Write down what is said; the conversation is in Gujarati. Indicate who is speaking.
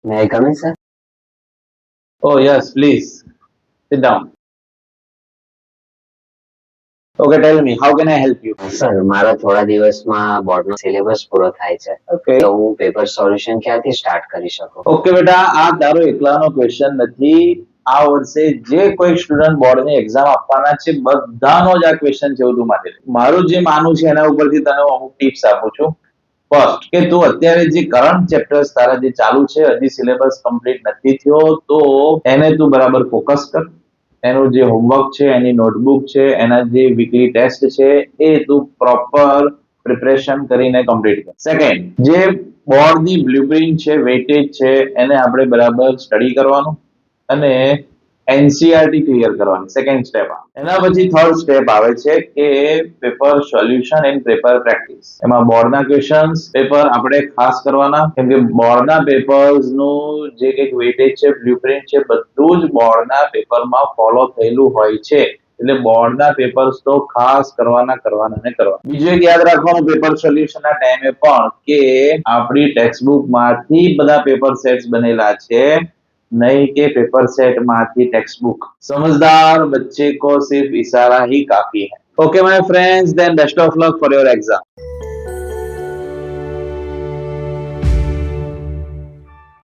Speaker 1: May I come in, sir?
Speaker 2: Oh, yes, please. Sit down. Okay, tell me, how can I help you?
Speaker 1: Sir મારો થોડા દિવસમાં બોર્ડનો સિલેબસ પૂરો થાય છે
Speaker 2: Okay.
Speaker 1: તો હું પેપર સોલ્યુશન ક્યાંથી સ્ટાર્ટ કરી શકું?
Speaker 2: ઓકે બેટા, આ તારો એકલાનો ક્વેશ્ચન નથી. આ વર્ષે જે કોઈ સ્ટુડન્ટ બોર્ડની એક્ઝામ આપવાના છે બધાનો જ આ ક્વેશ્ચન છે એવું તું માટે. મારું જે માનવું છે એના ઉપરથી તને હું અમુક ટિપ્સ આપું છું. ફર્સ્ટ, કે તું અત્યારે જે કરંટ ચેપ્ટર્સ તારા જે ચાલુ છે, હજી સિલેબસ કમ્પ્લીટ નથી થયો, તો એને તું બરાબર ફોકસ કર. એનું જે હોમવર્ક છે, એની નોટબુક છે, એના જે વીકલી ટેસ્ટ છે, એ તું પ્રોપર પ્રિપરેશન કરીને કમ્પ્લીટ કર. સેકન્ડ, જે બોર્ડની બ્લુપ્રિન્ટ છે, વેટેજ છે, એને આપણે બરાબર સ્ટડી કરવાનું અને એનસીઆરટી ક્લિયર કરવાની. Second step. એના પછી થર્ડ સ્ટેપ આવે છે કે paper solution and paper practice. એમાં બોર્ડના ક્વેશ્ચન્સ પેપર આપણે ખાસ કરવાના, કેમ કે બોર્ડના પેપર્સનું જે કંઈક વેટેજ છે, બ્લુપ્રિન્ટ છે, બધું જ બોર્ડના પેપરમાં ફોલો થયેલું હોય છે. એટલે બોર્ડના પેપર્સ તો ખાસ કરવાના. બીજું એક યાદ રાખવાનું પેપર સોલ્યુશનના ટાઈમે પણ કે આપણી ટેક્સ્ટબુકમાંથી બધા પેપર સેટ્સ બનેલા છે, नहीं के पेपर सेट માંથી ટેક્સ્ટબુક. समझदार बच्चे को सिर्फ इशारा ही काफी है. Okay my friends, then best of luck for your exam.